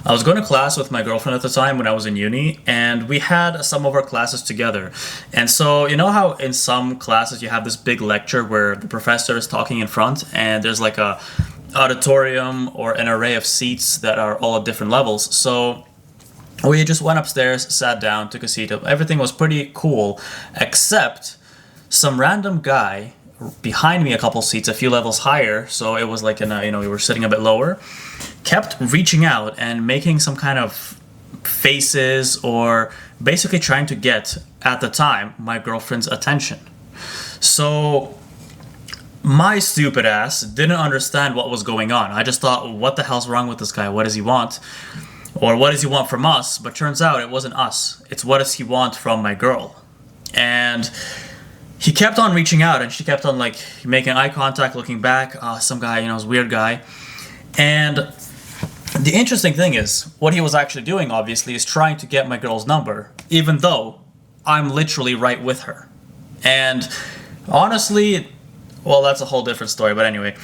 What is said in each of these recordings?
I was going to class with my girlfriend at the time when I was in uni, and we had some of our classes together. And so, you know how in some classes you have this big lecture where the professor is talking in front, and there's like a auditorium or an array of seats that are all at different levels. So we just went upstairs, sat down, took a seat. Everything was pretty cool, except some random guy behind me a couple seats, a few levels higher, so it was like in a, we were sitting a bit lower, kept reaching out and making some kind of faces or basically trying to get, at the time, my girlfriend's attention. So my stupid ass didn't understand what was going on. I just thought, what the hell's wrong with this guy? What does he want? Or what does he want from us? But turns out it wasn't us. It's what does he want from my girl? And he kept on reaching out, and she kept on like making eye contact, looking back. Some guy, this weird guy. And the interesting thing is, what he was actually doing, obviously, is trying to get my girl's number, even though I'm literally right with her. And honestly, well, that's a whole different story. But anyway,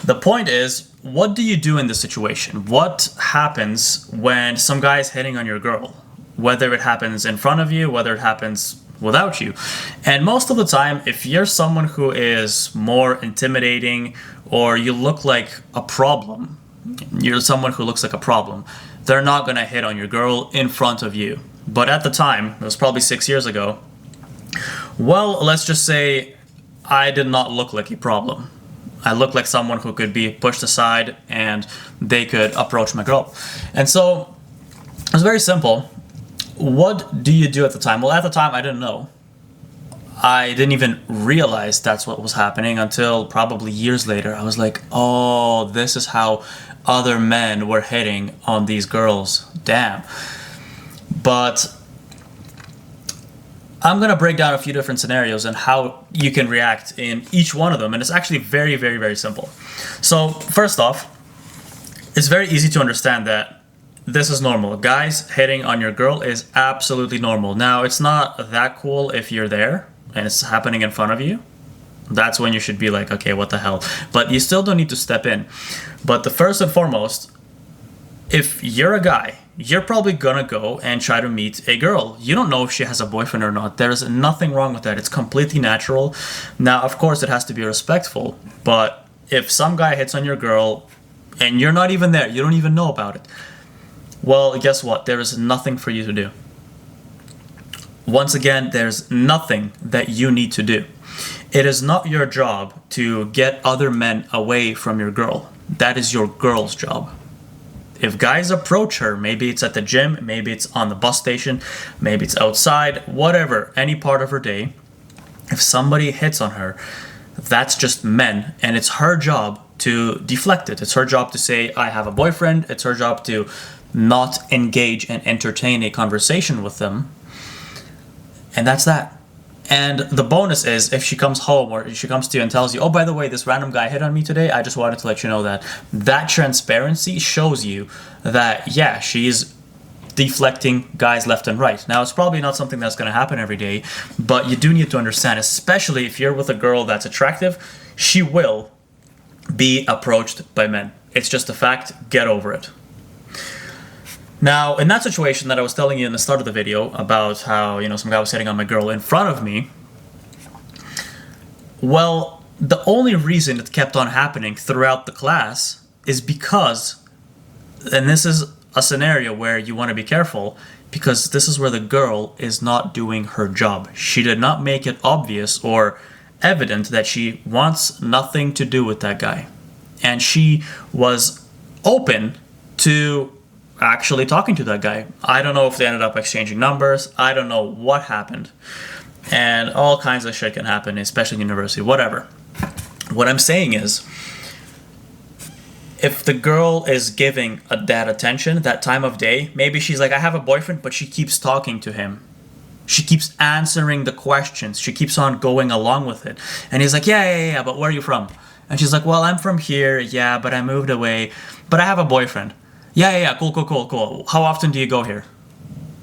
the point is, what do you do in this situation? What happens when some guy is hitting on your girl? Whether it happens in front of you, whether it happens without you. And most of the time, if you're someone who is more intimidating or you look like a problem, you're someone who looks like a problem, they're not going to hit on your girl in front of you. But at the time, it was probably 6 years ago, well, let's just say I did not look like a problem. I looked like someone who could be pushed aside and they could approach my girl. And so it was very simple. What do you do at the time? Well, at the time, I didn't know. I didn't even realize that's what was happening until probably years later. I was like, oh, this is how other men were hitting on these girls. Damn. But I'm going to break down a few different scenarios and how you can react in each one of them. And it's actually very, very, very simple. So first off, it's very easy to understand that this is normal. Guys hitting on your girl is absolutely normal. Now, it's not that cool if you're there and it's happening in front of you. That's when you should be like, okay, what the hell? But you still don't need to step in. But the first and foremost, if you're a guy, you're probably gonna go and try to meet a girl. You don't know if she has a boyfriend or not. There's nothing wrong with that. It's completely natural. Now, of course, it has to be respectful. But if some guy hits on your girl and you're not even there, you don't even know about it, well, guess what? There is nothing for you to do. Once again, there's nothing that you need to do. It is not your job to get other men away from your girl. That is your girl's job. If guys approach her, maybe it's at the gym, maybe it's on the bus station, maybe it's outside, whatever, any part of her day, if somebody hits on her, that's just men, and it's her job to deflect it. It's her job to say, I have a boyfriend. It's her job to not engage and entertain a conversation with them. And that's that. And the bonus is if she comes home or she comes to you and tells you, oh, by the way, this random guy hit on me today, I just wanted to let you know that. That transparency shows you that, yeah, she's deflecting guys left and right. Now, it's probably not something that's going to happen every day, but you do need to understand, especially if you're with a girl that's attractive, she will be approached by men. It's just a fact. Get over it. Now, in that situation that I was telling you in the start of the video about how, some guy was hitting on my girl in front of me, well, the only reason it kept on happening throughout the class is because, and this is a scenario where you want to be careful, because this is where the girl is not doing her job. She did not make it obvious or evident that she wants nothing to do with that guy. And she was open to actually talking to that guy. I don't know if they ended up exchanging numbers. I don't know what happened. And all kinds of shit can happen, especially in university, whatever. What I'm saying is, if the girl is giving that attention, that time of day, maybe she's like, I have a boyfriend, but she keeps talking to him. She keeps answering the questions. She keeps on going along with it. And he's like, yeah, but where are you from? And she's like, well, I'm from here, yeah, but I moved away. But I have a boyfriend. Yeah, cool. How often do you go here?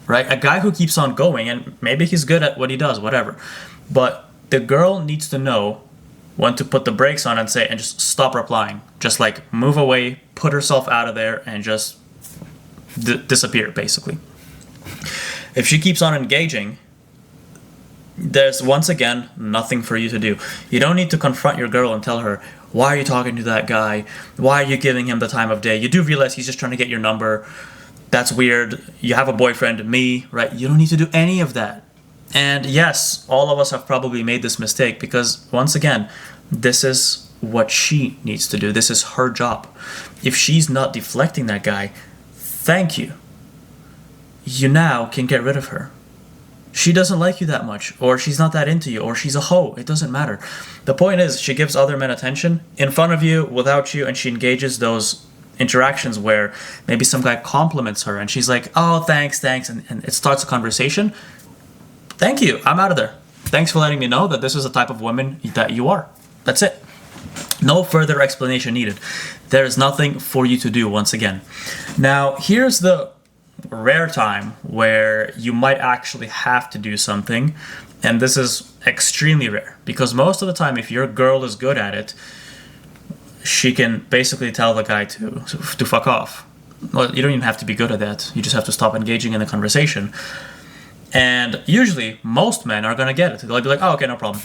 Right? A guy who keeps on going, and maybe he's good at what he does, whatever. But the girl needs to know when to put the brakes on and just stop replying. Just like move away, put herself out of there, and just disappear, basically. If she keeps on engaging, there's once again nothing for you to do. You don't need to confront your girl and tell her, why are you talking to that guy? Why are you giving him the time of day? You do realize he's just trying to get your number. That's weird. You have a boyfriend, me, right? You don't need to do any of that. And yes, all of us have probably made this mistake because, once again, this is what she needs to do. This is her job. If she's not deflecting that guy, thank you. You now can get rid of her. She doesn't like you that much, or she's not that into you, or she's a hoe. It doesn't matter. The point is, she gives other men attention in front of you, without you, and she engages those interactions where maybe some guy compliments her and she's like, oh, thanks, and it starts a conversation. Thank you. I'm out of there. Thanks for letting me know that this is the type of woman that you are. That's it. No further explanation needed. There is nothing for you to do, once again. Now, here's the rare time where you might actually have to do something, and this is extremely rare because most of the time, if your girl is good at it, she can basically tell the guy to fuck off. Well, you don't even have to be good at that. You just have to stop engaging in the conversation. And usually, most men are gonna get it. They'll be like, oh, okay, no problem.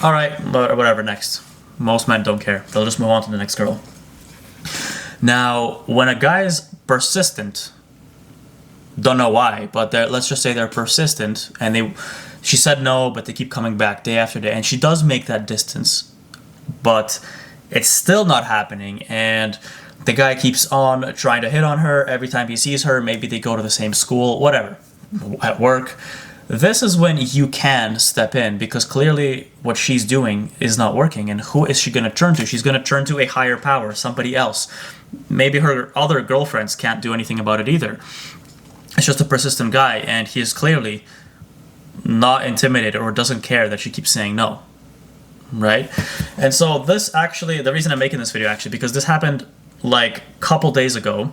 All right, whatever, next. Most men don't care. They'll just move on to the next girl. Now, when a guy's persistent, don't know why, but let's just say they're persistent, and she said no, but they keep coming back day after day, and she does make that distance, but it's still not happening, and the guy keeps on trying to hit on her every time he sees her. Maybe they go to the same school, whatever, at work. This is when you can step in, because clearly what she's doing is not working, and who is she going to turn to? She's going to turn to a higher power, somebody else. Maybe her other girlfriends can't do anything about it either. It's just a persistent guy, and he is clearly not intimidated or doesn't care that she keeps saying no, right? And so this actually, the reason I'm making this video actually, because this happened like a couple days ago,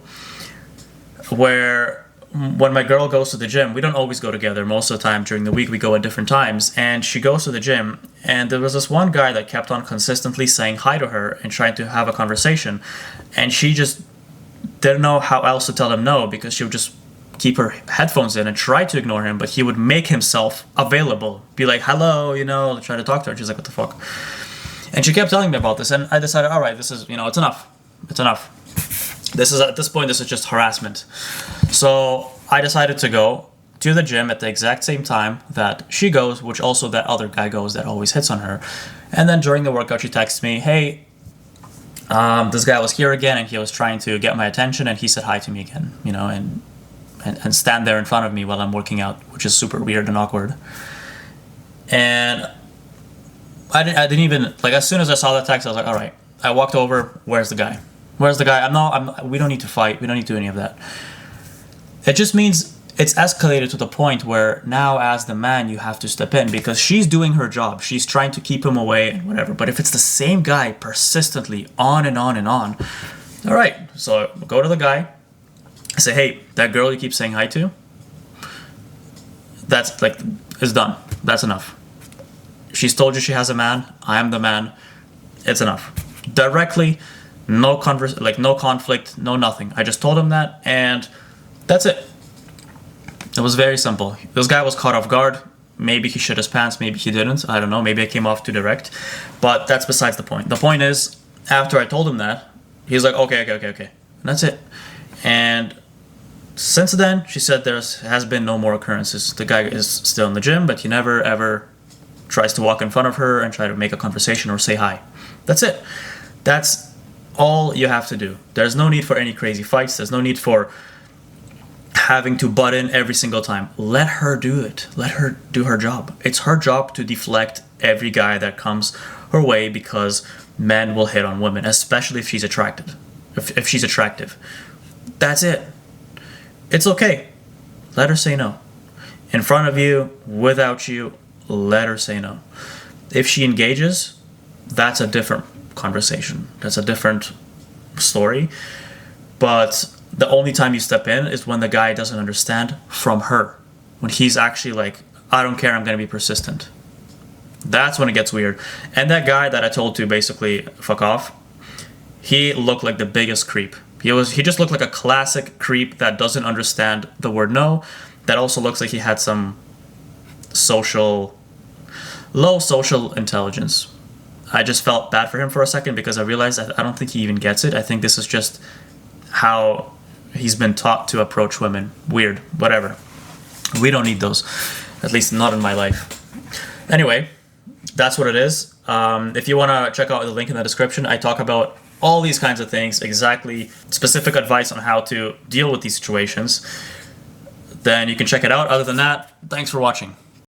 where when my girl goes to the gym, we don't always go together. Most of the time during the week we go at different times, and she goes to the gym, and there was this one guy that kept on consistently saying hi to her and trying to have a conversation, and she just didn't know how else to tell him no, because she would just keep her headphones in and try to ignore him, but he would make himself available, be like, hello, try to talk to her. She's like, what the fuck? And she kept telling me about this, and I decided, all right, this is, it's enough. It's enough. This is, at this point, this is just harassment. So I decided to go to the gym at the exact same time that she goes, which also that other guy goes that always hits on her. And then during the workout, she texts me, hey, this guy was here again, and he was trying to get my attention, and he said hi to me again, and stand there in front of me while I'm working out, which is super weird and awkward. And I didn't even, like, as soon as I saw that text, I was like, all right. I walked over, where's the guy? Where's the guy? We don't need to fight. We don't need to do any of that. It just means it's escalated to the point where now, as the man, you have to step in, because she's doing her job. She's trying to keep him away and whatever. But if it's the same guy persistently on and on and on, all right. So go to the guy. Say, hey, that girl you keep saying hi to, that's like, it's done. That's enough. She's told you she has a man. I am the man. It's enough. Directly, no conflict, no nothing. I just told him that, and that's it. It was very simple. This guy was caught off guard. Maybe he shit his pants. Maybe he didn't. I don't know. Maybe I came off too direct. But that's besides the point. The point is, after I told him that, he's like, okay. And that's it. And since then, she said there has been no more occurrences. The guy is still in the gym, but he never, ever tries to walk in front of her and try to make a conversation or say hi. That's it. That's all you have to do. There's no need for any crazy fights. There's no need for having to butt in every single time. Let her do it. Let her do her job. It's her job to deflect every guy that comes her way, because men will hit on women, especially if she's attractive. If she's attractive. That's it. It's okay. Let her say no. In front of you, without you, let her say no. If she engages, that's a different conversation. That's a different story. But the only time you step in is when the guy doesn't understand from her. When he's actually like, I don't care, I'm going to be persistent. That's when it gets weird. And that guy that I told to basically fuck off, he looked like the biggest creep. He just looked like a classic creep that doesn't understand the word no. That also looks like he had some low social intelligence. I just felt bad for him for a second because I realized I don't think he even gets it. I think this is just how he's been taught to approach women. Weird, whatever. We don't need those, at least not in my life. Anyway, that's what it is. If you want to check out the link in the description, I talk about all these kinds of things, exactly specific advice on how to deal with these situations. Then you can check it out. Other than that, thanks for watching.